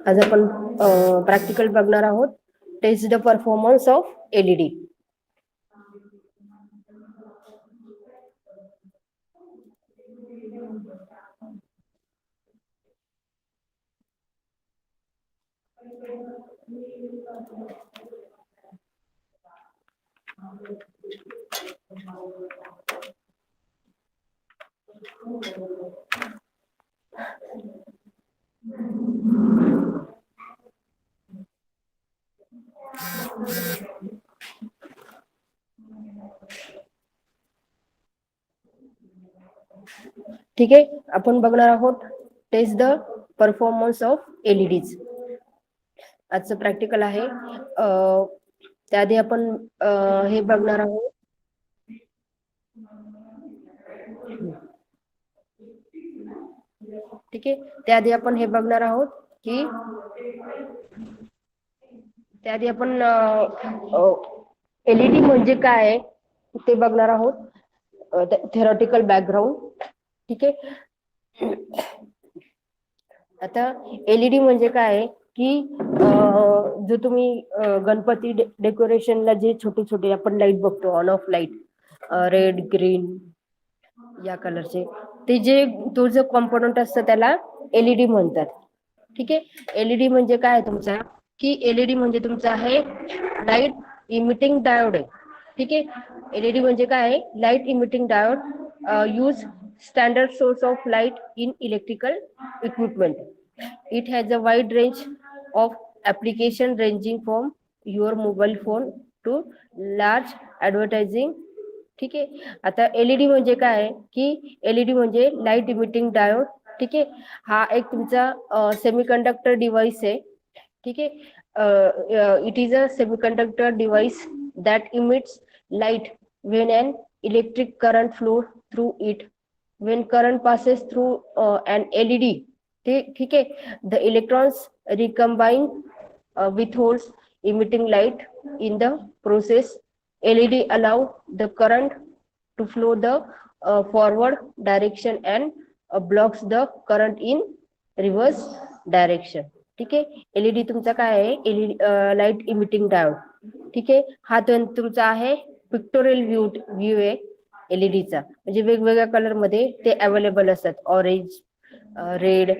आज आपण प्रॅक्टिकल बघणार आहोत. Test the performance of LED. ठीक आहे, आपण बघणार आहोत test the performance of LEDs. आजचं प्रॅक्टिकल आहे. त्याआधी आपण हे बघणार आहोत. ठीक आहे, त्याआधी आपण हे बघणार आहोत की त्याआधी आपण एलईडी म्हणजे काय ते बघणार आहोत. Theoretical background. ठीक आहे, आता एलईडी म्हणजे काय की जो तुम्ही गणपती डेकोरेशनला जे छोटे छोटे आपण लाईट बघतो, on off light, red green या कलरचे, ते जे तो जो कॉम्पोनंट असतं त्याला एलईडी म्हणतात. ठीक आहे, एलईडी म्हणजे काय तुमचा की एलईडी म्हणजे तुमचा आहे लाईट इमिटिंग डायोड आहे. ठीक आहे, एलईडी म्हणजे काय, light emitting diode use standard source of light in electrical equipment. It has a wide range of application ranging from your mobile phone to large advertising. ठीक आहे, आता एलईडी म्हणजे काय की एलईडी म्हणजे लाईट इमिटिंग डायोड. ठीक आहे, हा एक तुमचा सेमीकंडक्टर डिव्हाइस आहे. ठीक आहे, it is a semiconductor device that emits light when an electric current flows through it. When current passes through an LED, ठीक है, the electrons recombine with holes emitting light. In the process, LED allow the current to flow the forward direction and blocks the current in reverse direction. ठीक आहे, LED तुमचा काय आहे, LED light emitting diode. ठीक आहे, हा तुमचा आहे पिक्टोरियल व्ह्यू आहे एलईडीचा. म्हणजे वेगवेगळ्या कलर मध्ये ते अवेलेबल असतात, ऑरेंज, रेड,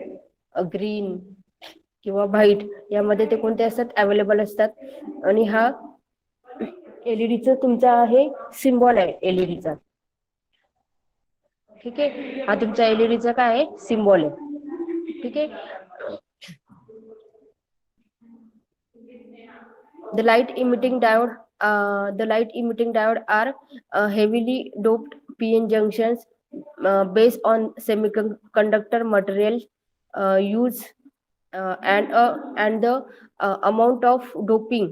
ग्रीन किंवा व्हाईट, यामध्ये ते कोणते असतात, अवेलेबल असतात. आणि हा एलईडीचा तुमचा आहे सिम्बॉल आहे एलईडीचा. ठीक आहे, हा तुमचा एलईडीचा काय आहे, सिम्बॉल आहे. ठीक आहे, the light emitting diode are heavily doped PN junctions based on semiconductor material use and the amount of doping.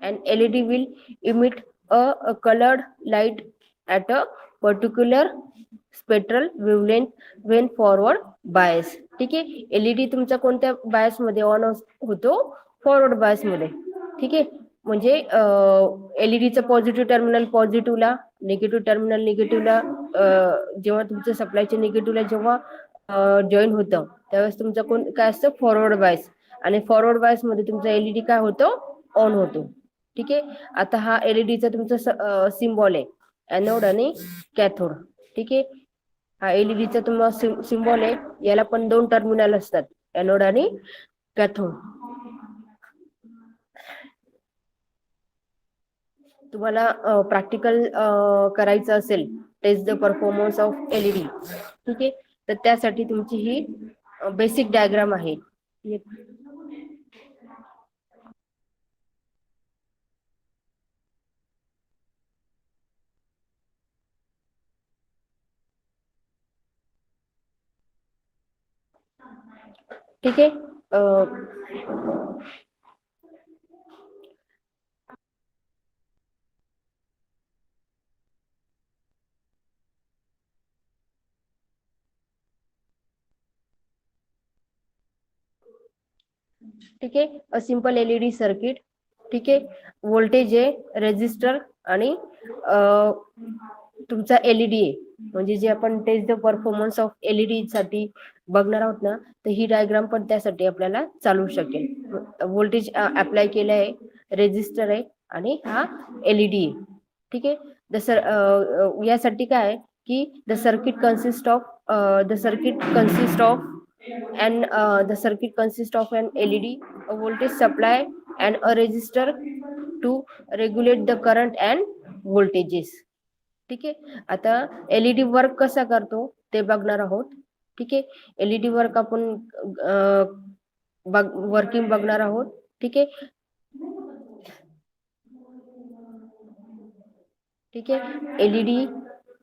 And LED will emit a colored light at a particular spectral wavelength when forward bias. ठीक आहे, LED तुमचा कोणत्या bias मध्ये on होतो, forward bias मध्ये. ठीक आहे, म्हणजे एलईडीचं पॉझिटिव्ह टर्मिनल पॉझिटिव्हला, निगेटिव्ह टर्मिनल निगेटिव्हला, जेव्हा तुमचं सप्लायच्या निगेटिव्हला जेव्हा जॉईन होतं त्यावेळेस तुमचा काय असतं, फॉरवर्ड बायस. आणि फॉरवर्ड बायस मध्ये तुमचा एलईडी काय होतो, ऑन होतो. ठीक आहे, आता हा एलईडीचा तुमचा सिम्बॉल आहे, एनोड आणि कॅथोड. ठीक आहे, हा एलईडीचा तुम्हाला सिम्बॉल आहे, याला पण 2 टर्मिनल असतात, एनोड आणि कॅथोड. तुम्हाला प्रॅक्टिकल करायचं असेल test the performance of LED. ठीक आहे, तर त्यासाठी तुमची ही बेसिक डायग्राम आहे. ठीक आहे, ठीक आहे, अ सिंपल एलईडी सर्किट. ठीक आहे, व्होल्टेज आहे, रेजिस्टर आणि तुमचा एलईडी आहे. म्हणजे जे आपण test the performance of LED साठी बघणार आहोत ना, तर ही डायग्राम पण त्यासाठी आपल्याला चालू शकेल. व्होल्टेज अप्लाय केलं आहे, रेजिस्टर आहे आणि हा एलईडी आहे. ठीक आहे. यासाठी काय आहे की the circuit consist of the circuit consists of an LED, a voltage supply, and a resistor to regulate the current and voltages. ठीक आहे. आता एलईडी वर्क कसा करतो ते बघणार आहोत. ठीक आहे. एलईडी वर्क आपण वर्किंग बघणार आहोत. ठीक आहे. ठीक आहे. LED,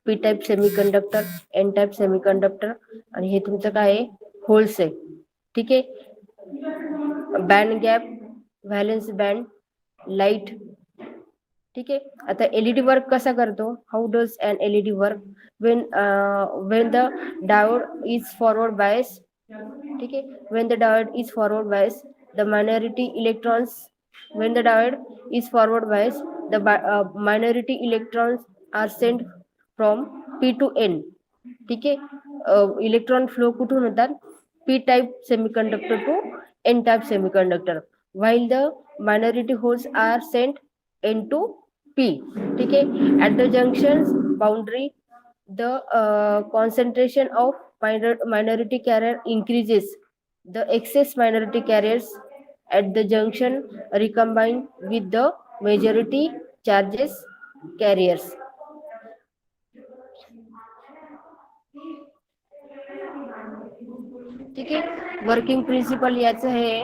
P type semiconductor, N type semiconductor आणि हे तुमचं काय आहे, होल्स आहे. ठीक आहे. Band gap, valence band, light. ठीक आहे. आता एलईडी वर्क कसा करतो, how does an LED work when the diode is forward bias. ठीक आहे. when the diode is forward bias, the minority electrons when the diode is forward bias, the minority electrons are sent from p to n. ठीक आहे. Electron flow कुठून होतात, P type semiconductor to N type semiconductor, while the minority holes are sent n to p. ठीक आहे. at the junctions boundary, the concentration of minority carrier increases. The excess minority carriers at the junction recombine with the majority charges carriers. ठीक आहे. Working principle याचं आहे,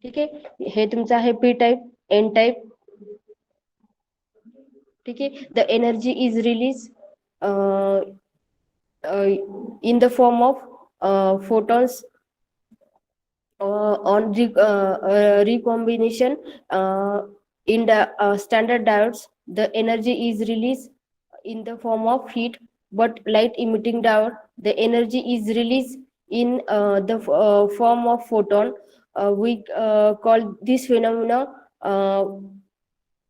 ठीक आहे, हे तुमचं आहे पी टाईप, एन टाईप. ठीक आहे, the energy is release in the form of photons on recombination in the standard diodes. The energy is released in the form of heat, but light emitting diode, the energy is released in the form of photon. We call this phenomena uh,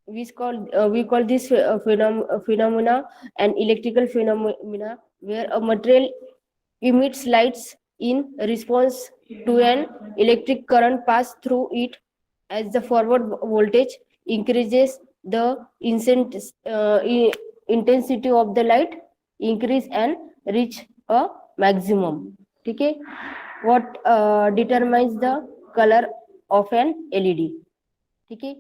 we call this phenomena an electrical phenomena, where a material emits lights in response to an electric current pass through it. As the forward voltage increases, the intensity of the light increase and reach a maximum. ठीक है, what determines the color of an LED? ठीक है,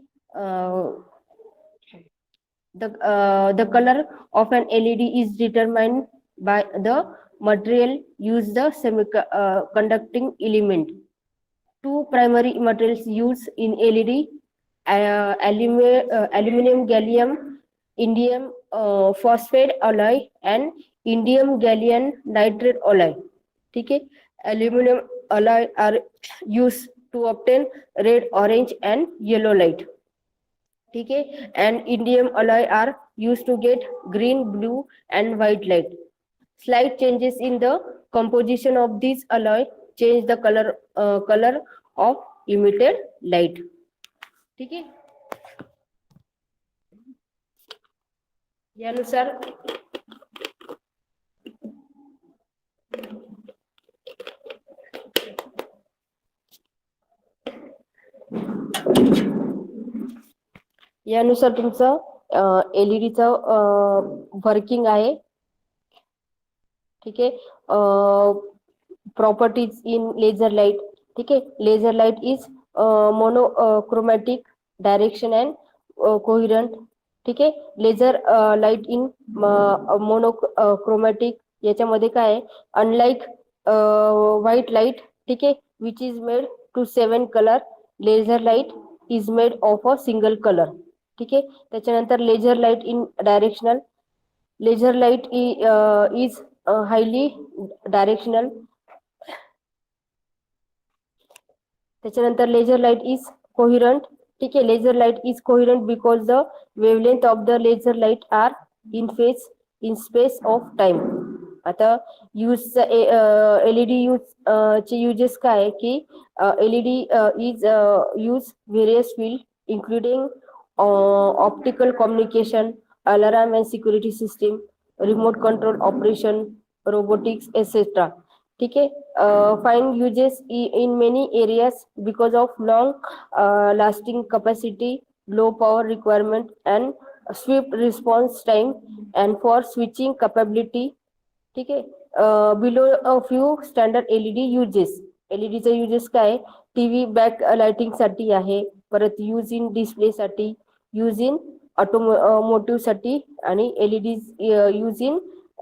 the color of an LED is determined by the material used, the semiconducting element. Two primary materials used in LED: aluminum gallium indium phosphate alloy and indium gallium nitrate alloy. ठीक है, aluminum alloy are used to obtain red, orange and yellow light. ठीक है, and indium alloy are used to get green, blue and white light. Slight changes in the composition of these alloy change the color of emitted light. ठीक है, यानुसार यानुसार तुमचं एलईडीचं working आहे. ठीक आहे, प्रॉपर्टीज इन लेझर लाईट. ठीक आहे, laser light is monochromatic, direction and coherent. ठीक आहे, लेझर लाईट इन मोनोक्रोमॅटिक याच्यामध्ये काय आहे, अनलाईक व्हाईट लाईट, ठीक आहे, which is made to 7 colour, laser light is made of a single colour. ठीक आहे, त्याच्यानंतर laser light in directional, laser light is highly directional. त्याच्यानंतर लेझर लाईट इज कोहिरंट. ठीक आहे, laser light is coherent because the wavelength of the laser light are in phase in space of time. आता use LED use चे uses काय आहे की LED is use various field including optical communication, alarm and security system, remote control operation, robotics etcetera. ठीक आहे, find uses in many areas because of long lasting capacity, low power requirement and swift response time and for switching capability. ठीक आहे, below a few standard LED uses. एलईडीचा uses काय, TV back lighting साठी आहे, परत use in display साठी, use in automotive साठी आणि LED use in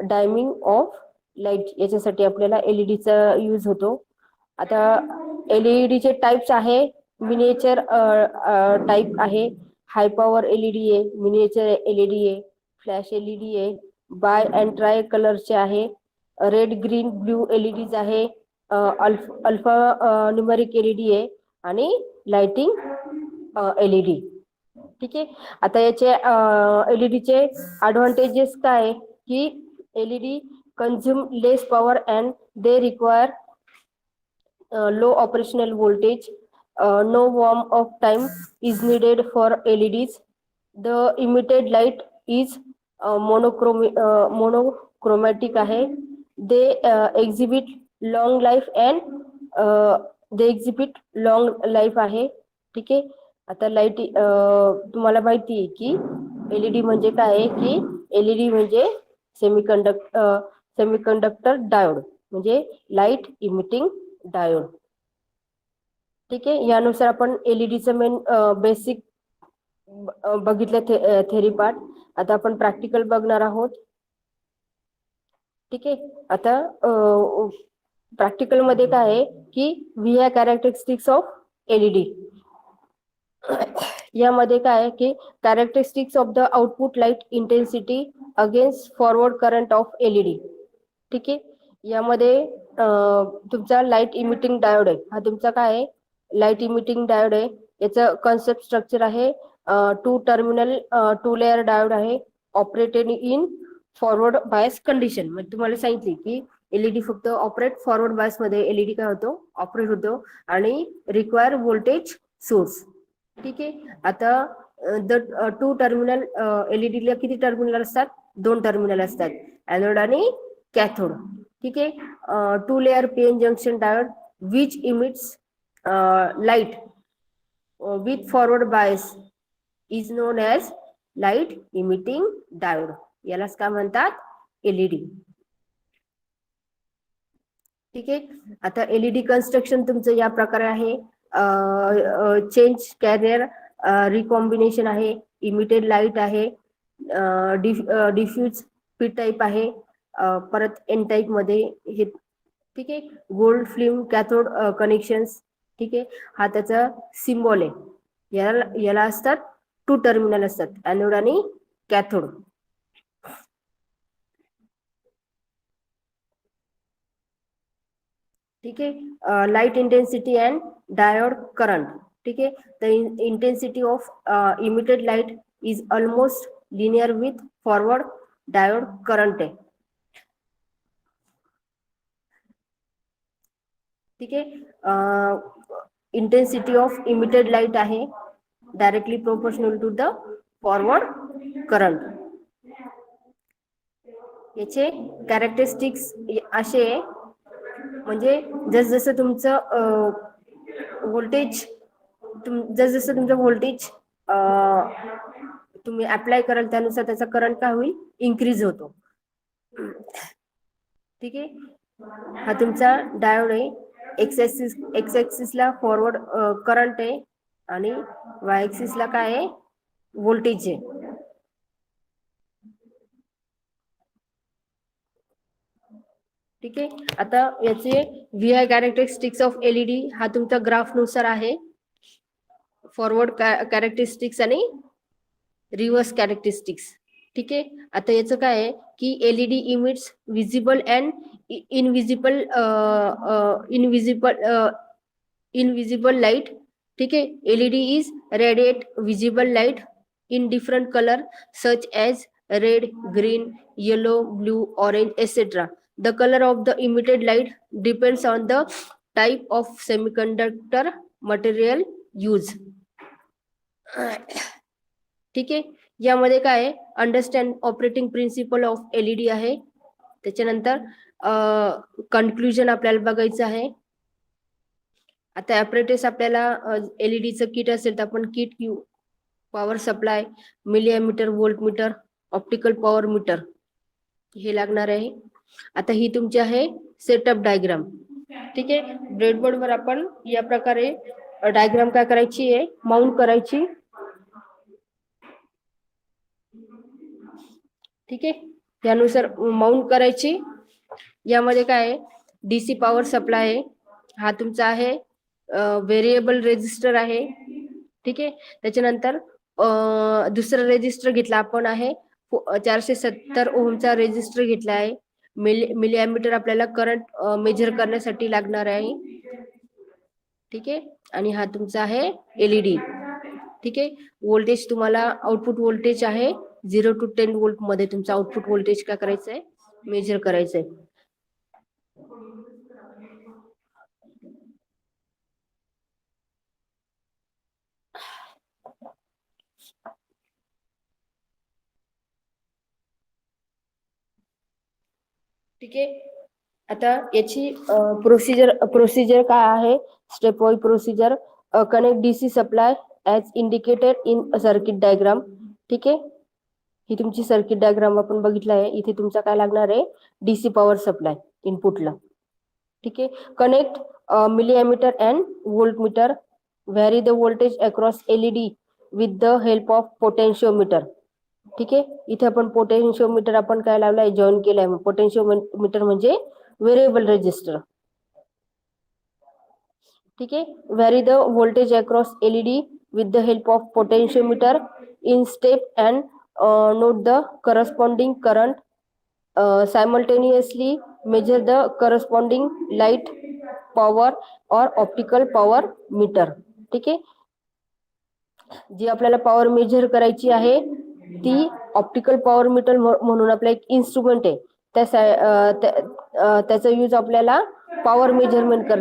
dimming of light याच्यासाठी आपल्याला एलईडीचा यूज होतो. आता एलईडीचे टाइप्स आहे, मिनिएचर टाइप आहे, हाय पॉवर एलईडी आहे, मिनिएचर एलईडी आहे, फ्लॅश एलईडी आहे, बाय अँड ट्राय कलरचे आहे, रेड, ग्रीन, ब्ल्यू एलईडीज आहे, अल्फा न्यूमरिक एलईडी आहे आणि लाइटिंग एलईडी. ठीक आहे, आता याचे एलईडीचे ऍडव्हान्टेजेस काय आहे की LED consume less power and they require low operational voltage. No warm up time is needed for LEDs. The emitted light is monochromatic आहे. They exhibit long life and they exhibit long life आहे. ठीक आहे, आता light तुम्हाला माहिती आहे की LED म्हणजे काय आहे की एलईडी म्हणजे सेमीकंडक्टर डायोड म्हणजे लाईट इमिटिंग डायोड. ठीक आहे, यानुसार आपण एलईडीचं मेन बेसिक बघितलं थेरी पार्ट. आता आपण प्रॅक्टिकल बघणार आहोत. ठीक आहे, आता प्रॅक्टिकल मध्ये काय आहे की V R characteristics of LED. यामध्ये काय आहे की characteristics of the output light intensity against forward current of LED. ठीक आहे. यामध्ये तुमचा लाईट इमिटिंग डायोड आहे. हा तुमचा काय आहे, लाईट इमिटिंग डायोड आहे. याचं कन्सेप्ट स्ट्रक्चर आहे two terminal two layer diode आहे, operated in forward bias condition. म्हणजे तुम्हाला सांगितले की एलईडी फक्त ऑपरेट फॉरवर्ड बायस मध्ये एलईडी काय होतो, ऑपरेट होतो आणि रिक्वायर व्होल्टेज सोर्स. ठीक आहे. आता द टू टर्मिनल एलईडी ला किती टर्मिनल असतात, 2 टर्मिनल असतात, एनोड आणि कॅथोड. ठीक आहे. Two layer PN junction diode which emits light with forward bias is known as light emitting diode. यालाच काय म्हणतात, एलईडी. ठीक आहे. आता एलईडी कन्स्ट्रक्शन तुमचं या प्रकारे आहे. चेंज कॅरियर रिकॉम्बिनेशन आहे, इमिटेड लाईट आहे, डिफ्यूज पी टाईप आहे, परत एन टाईप मध्ये हे. ठीक आहे. Gold film cathode connections. ठीक आहे. हा त्याचा सिम्बॉल आहे. याला असतात 2 टर्मिनल असतात, एनोड आणि कॅथोड. ठीक आहे. Light intensity and diode current. ठीक आहे. The intensity of emitted light is almost linear with forward diode current आहे. ठीक आहे. इंटेन्सिटी ऑफ इमिटेड लाईट आहे directly proportional to the forward current. याचे कॅरेक्टरिस्टिक्स असे, म्हणजे जसजसं तुमचं व्होल्टेज जसजसं तुमचं व्होल्टेज तुम्ही अप्लाय कराल त्यानुसार त्याचा करंट काय होईल, इन्क्रीज होतो. ठीक आहे. हा तुमचा डायोड आहे. एक्स ऍक्सिसला फॉरवर्ड करंट आहे आणि वाय ऍक्सिसला काय आहे, व्होल्टेज आहे. ठीक आहे. आता याचे V I characteristics of LED हा तुमचा ग्राफ नुसार आहे, फॉरवर्ड कॅरेक्टरिस्टिक्स आणि रिव्हर्स कॅरेक्टरिस्टिक्स. ठीक आहे. आता याचं काय आहे की LED emits visible and invisible invisible light. ठीक आहे. LED is radiate visible light in different color such as red, green, yellow, blue, orange, etc. The color of the emitted light depends on the type of semiconductor material used. ठीक आहे. यामध्ये काय आहे, understand operating principle of LED आहे. त्याच्यानंतर conclusion आपल्याला बघायचं आहे. आता ऍपरेटिस आपल्याला एलईडीचं किट असेल तर आपण किट घेऊ. Power supply, millimetre, voltmeter, optical power meter हे लागणार आहे. आता ही तुमची आहे सेटअप डायग्राम. ठीक आहे. ब्रेडबोर्डवर आपण या प्रकारे डायग्राम काय करायची आहे, माउंट करायची. ठीक आहे. त्यानुसार माउंट करायची. यामध्ये काय आहे, डीसी पॉवर सप्लाय आहे. हा तुमचा आहे व्हेरिएबल रेजिस्टर आहे. ठीक आहे. त्याच्यानंतर दुसरा रेजिस्टर घेतला आपण आहे 470 ओमचा रेजिस्टर घेतला आहे. मिलीमीटर आपल्याला करंट मेजर करण्यासाठी लागणार आहे. ठीक आहे. आणि हा तुमचा आहे एलईडी. ठीक आहे. व्होल्टेज तुम्हाला आउटपुट व्होल्टेज आहे 0 to 10 वोल्ट मध्ये तुमचा आउटपुट व्होल्टेज काय करायचं आहे, मेजर करायचं आहे. ठीक आहे. आता याची प्रोसिजर काय आहे, step wise procedure. Connect DC supply as indicated in circuit diagram. ठीक आहे. ही तुमची सर्किट डायग्राम आपण बघितला आहे. इथे तुमचा काय लागणार आहे, डीसी पॉवर सप्लाय इनपुटला. ठीक आहे. Connect millimetre and voltmeter. Vary the voltage across LED with the help of potentiometer. ठीक आहे. इथे आपण पोटेन्शिओमीटर आपण काय लावलाय, जॉईन केलाय. पोटेन्शिओमीटर म्हणजे व्हेरिएबल रेजिस्टर. ठीक आहे. Vary the voltage across LED with the help of potentiometer in step and note the corresponding current. Simultaneously measure the corresponding light power or optical power meter. ठीक आहे. जी आपल्याला power major करायची आहे ती optical power metre म्हणून आपला एक instrument आहे. त्याचा यूज आपल्याला पॉवर मेजरमेंट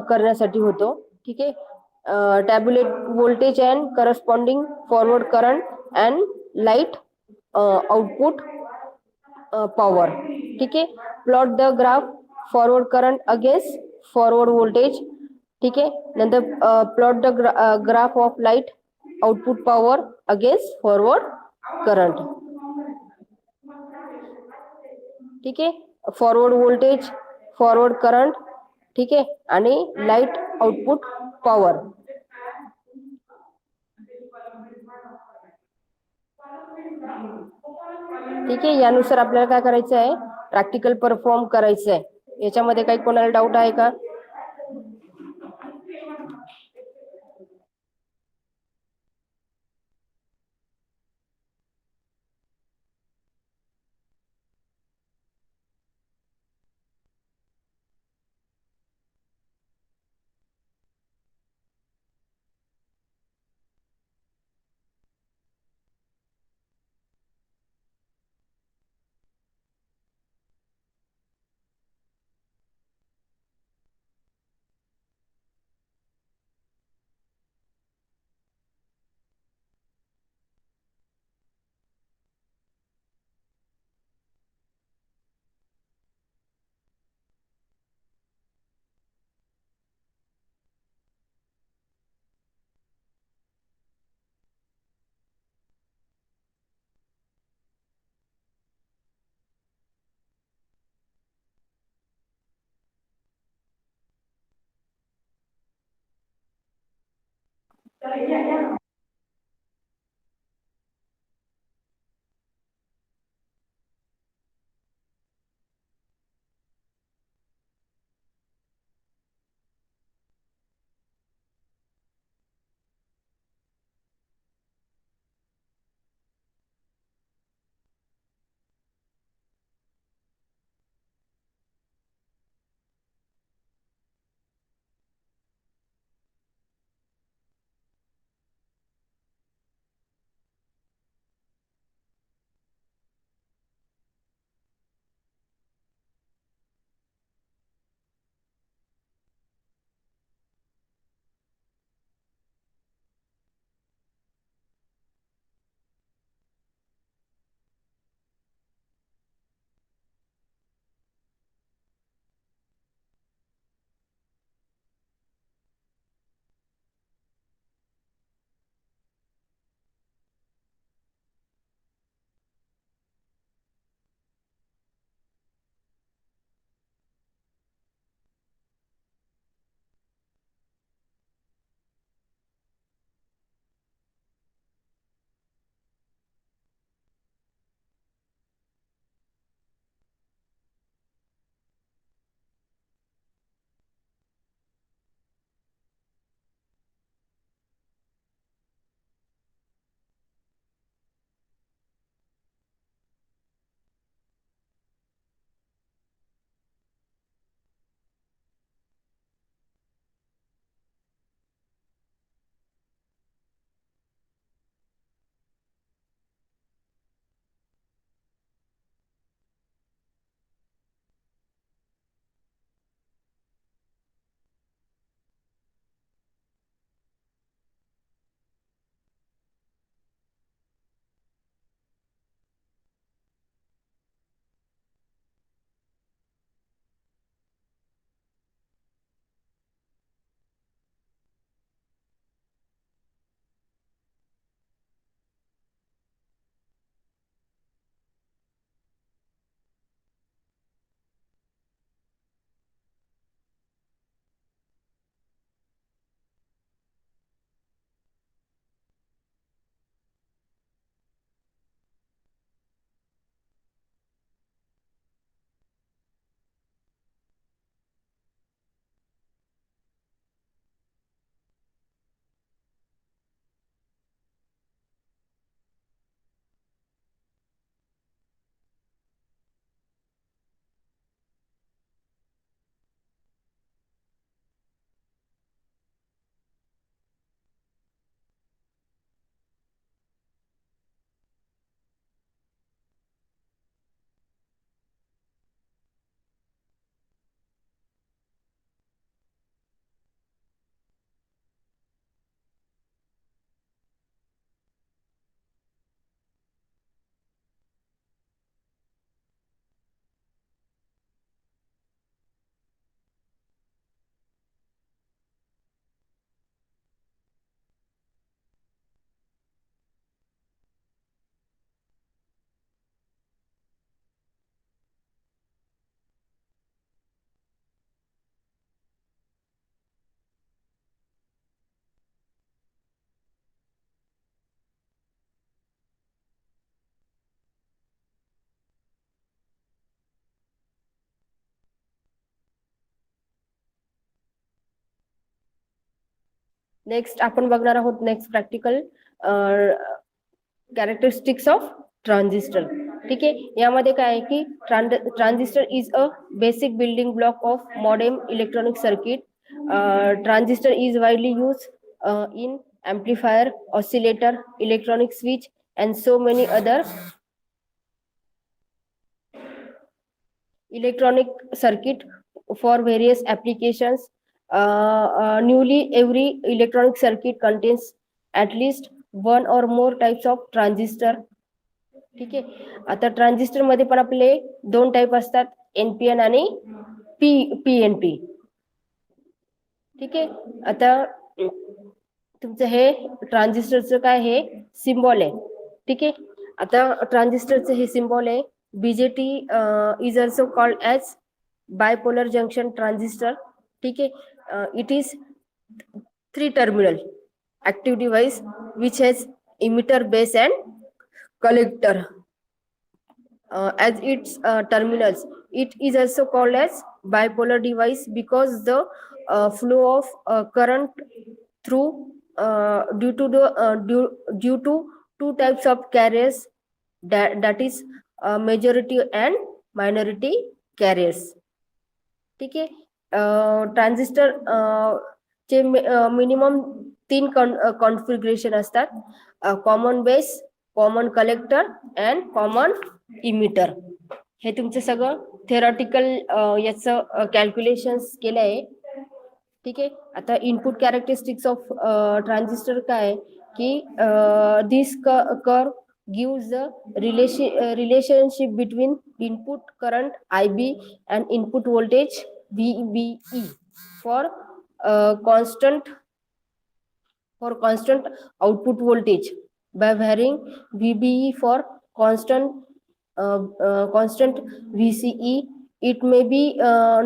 करण्यासाठी होतो. ठीक आहे. Tabulate voltage and corresponding forward current and light output power. ठीक आहे. Plot the graph forward current against forward voltage. ठीक आहे. नंतर plot the graph of light output power against forward current. ठीक आहे. फॉरवर्ड व्होल्टेज, फॉरवर्ड करंट, ठीक आहे, आणि लाईट आउटपुट पॉवर. ठीक आहे. यानुसार आपल्याला काय करायचं आहे, प्रॅक्टिकल परफॉर्म करायचं आहे. याच्यामध्ये काही कोणाला डाऊट आहे का? नेक्स्ट आपण बघणार आहोत next practical characteristics of transistor. ठीक आहे, यामध्ये काय आहे की transistor is a basic building block of modern electronic circuit. Transistor is widely used in amplifier, oscillator, electronic switch, and so many other electronic circuit for various applications. Newly, every electronic circuit contains at least one or more types of transistor. ठीक आहे, आता transistor मध्ये पण आपले दोन type असतात, NPN आणि PNP. ठीक आहे, आता तुमचं हे ट्रान्झिस्टरचं काय हे सिम्बॉल आहे. ठीक आहे, आता ट्रान्झिस्टरचं हे सिम्बॉल आहे BJT is also called as bipolar junction transistor. ठीक आहे, it is 3 terminal active device which has emitter, base and collector as its terminals. It is also called as bipolar device because the flow of current through due to two types of carriers, that is majority and minority carriers. ठीक आहे, transistor चे minimum 3 configuration असतात, common base, common collector and common emitter. हे तुमचं सगळं theoretical याचं calculations केलं आहे. ठीक आहे, आता इनपुट कॅरेक्टरिस्टिक्स ऑफ ट्रान्झिस्टर काय की दिस curve gives the relationship between input current IB and input voltage VBE for constant output voltage by varying VBE for constant VCE. It may be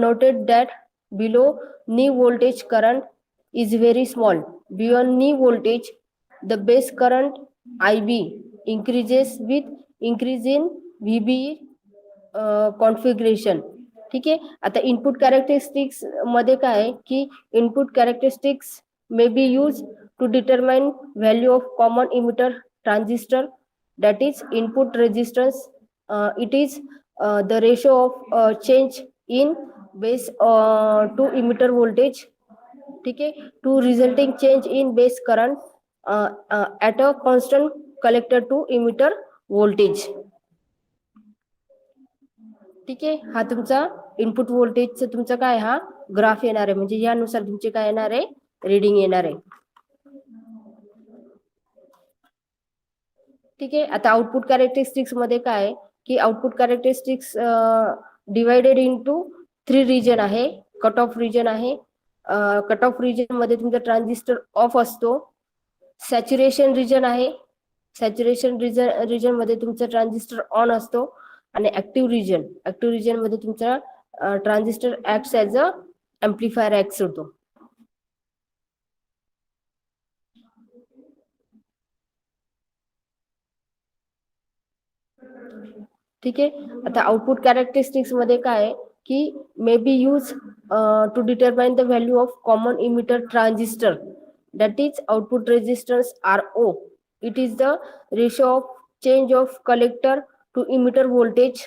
noted that below knee voltage current is very small. Beyond knee voltage, the base current IB increases with increase in VBE configuration. ठीक आहे, आता input characteristics मध्ये काय आहे की input characteristics may be used to determine value of common emitter transistor, that is input resistance. It is the ratio of change in base to emitter voltage. ठीक आहे, to resulting change in base current at a constant collector to emitter voltage. ठीक आहे, हा तुमचा input व्होल्टेजचा तुमचा काय हा ग्राफ येणार आहे, म्हणजे यानुसार तुमचे काय येणार आहे रीडिंग येणार आहे. ठीक आहे, आता आउटपुट कॅरेक्टरिस्टिक्स मध्ये काय की output characteristics divided into 3 region आहे. कट ऑफ रिजन आहे, कट ऑफ रिजन मध्ये तुमचा ट्रान्झिस्टर ऑफ असतो. सॅच्युरेशन रिजन आहे, सॅच्युरेशन रिजन मध्ये तुमचा ट्रान्झिस्टर ऑन असतो. आणि ऍक्टिव्ह रिजन मध्ये तुमचा transistor acts as a amplifier acts होतो. ठीक आहे, आता आउटपुट कॅरेक्टरिस्टिक्स मध्ये काय की may be use to determine the value of common emitter transistor, that is output resistance RO. It is the ratio of change of collector to emitter voltage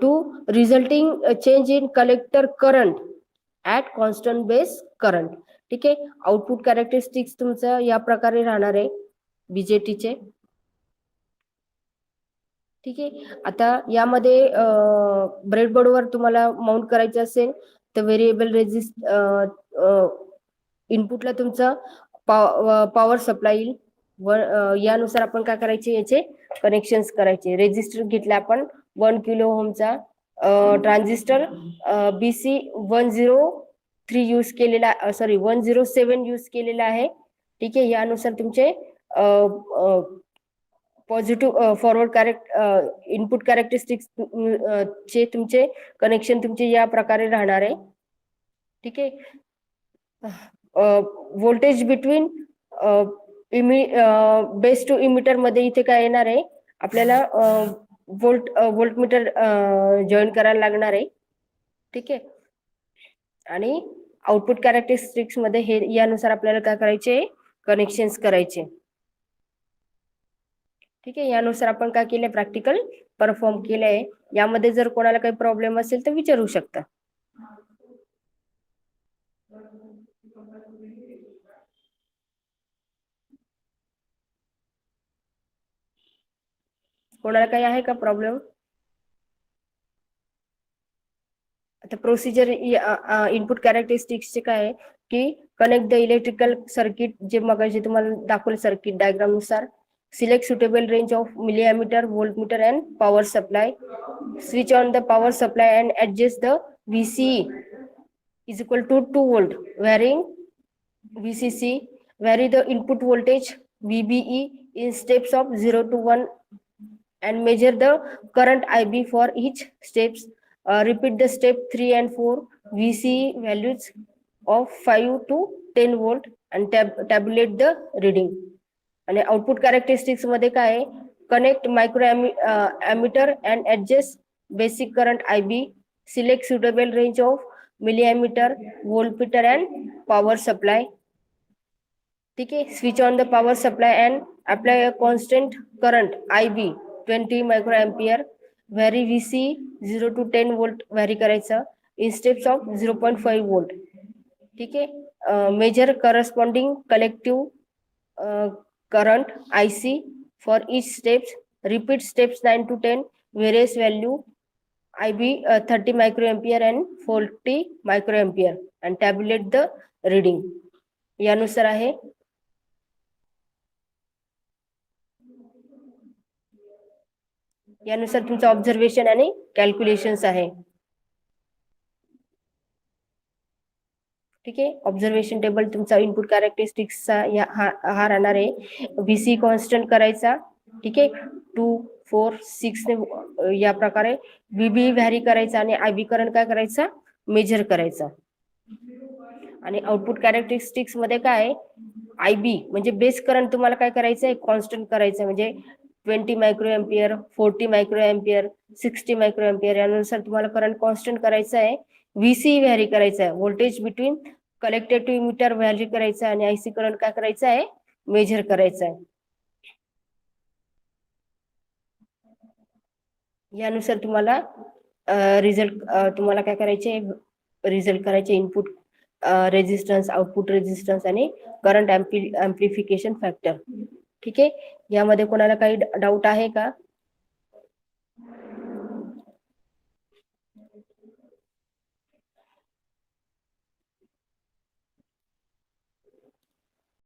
to resulting change in collector current at constant base current. ठीक आहे, output characteristics तुमचं या प्रकारे राहणार आहे बीजेटीचे. ठीक आहे, आता यामध्ये ब्रेडबोर्डवर तुम्हाला माउंट करायचं असेल तर व्हेरिएबल रेजिस्ट इनपुटला तुमचं पॉवर सप्लाय येईल. यानुसार आपण काय करायचे याचे कनेक्शन्स करायचे. रेजिस्टर घेतला आपण 1 किलो ओमचा ट्रान्झिस्टर BC103 यूज केलेला, सॉरी 107 यूज केलेला आहे. ठीक आहे, यानुसार तुमचे पॉझिटिव्ह फॉरवर्ड इनपुट कॅरेक्टरिस्टिक्स चे तुमचे कनेक्शन तुमचे या प्रकारे राहणार आहे. ठीक आहे, voltage between base to emitter मध्ये इथे काय येणार आहे आपल्याला व्होल्टमीटर जॉईन करायला लागणार आहे. ठीक आहे, आणि आउटपुट कॅरेक्टरिस्टिक्स मध्ये हे यानुसार आपल्याला काय करायचे, कनेक्शन्स करायचे. ठीक आहे, यानुसार आपण काय केलंय, प्रॅक्टिकल परफॉर्म केलंय. यामध्ये जर कोणाला काही प्रॉब्लेम असेल तर विचारू शकता. कोणाला काही आहे का प्रॉब्लेम? आता प्रोसिजर इनपुट कॅरेक्टरिस्टिक्सचे काय आहे की कनेक्ट द इलेक्ट्रिकल सर्किट, जे मगाशी तुम्हाला दाखवलं सर्किट डायग्राम नुसार. Select suitable range of millimetre, voltmeter and power supply. Switch on the power supply and adjust the VCE is equal to 2 volt, varying VCC, vary the input voltage VBE in steps of 0 to 1 and measure the current IB for each steps. Repeat the step 3 and 4 VCE values of 5 to 10 volt and tabulate the reading. आणि output characteristics मध्ये काय आहे, connect microammeter and adjust basic current IB. Select suitable range of millimetre, voltmeter and power supply. ठीक आहे, switch on the power supply and apply a constant current IB 20 microampere. Vary VC 0 to 10 volt vary करायचं in steps of 0.5 volt. ठीक आहे, measure corresponding collective current IC for each steps. Repeat steps 9 to 10, various value IB 30 microampere and 40 microampere and tabulate the reading. यानुसार आहे. यानुसार तुमचं observation आणि calculations आहे. ठीक आहे, ऑब्झर्वेशन टेबल तुमचा इनपुट कॅरेक्टरिस्टिक्सचा हा राहणार आहे. VC कॉन्स्टंट करायचा. ठीक आहे, 2, 4, 6 ने या प्रकारे VB व्हॅरी करायचा आणि IB करंट काय करायचा, मेजर करायचा. आणि आउटपुट कॅरेक्टरिस्टिक्स मध्ये काय IB म्हणजे बेस करंट तुम्हाला काय करायचं आहे, कॉन्स्टंट करायचं. म्हणजे 20 micro ampere, 40 micro ampere, 60 micro ampere यानुसार तुम्हाला करंट कॉन्स्टंट करायचं आहे. VC व्हॅरी करायचा आहे. Voltage between collected meter vary करायचा आणि IC करंट काय करायचं आहे, मेजर करायचं आहे. यानुसार तुम्हाला रिझल्ट तुम्हाला काय करायचे, रिझल्ट करायचे इनपुट रेजिस्टन्स, आउटपुट रेजिस्टन्स आणि करंट ऍम्प्लिफिकेशन फॅक्टर. ठीक आहे, यामध्ये कोणाला काही डाऊट आहे का?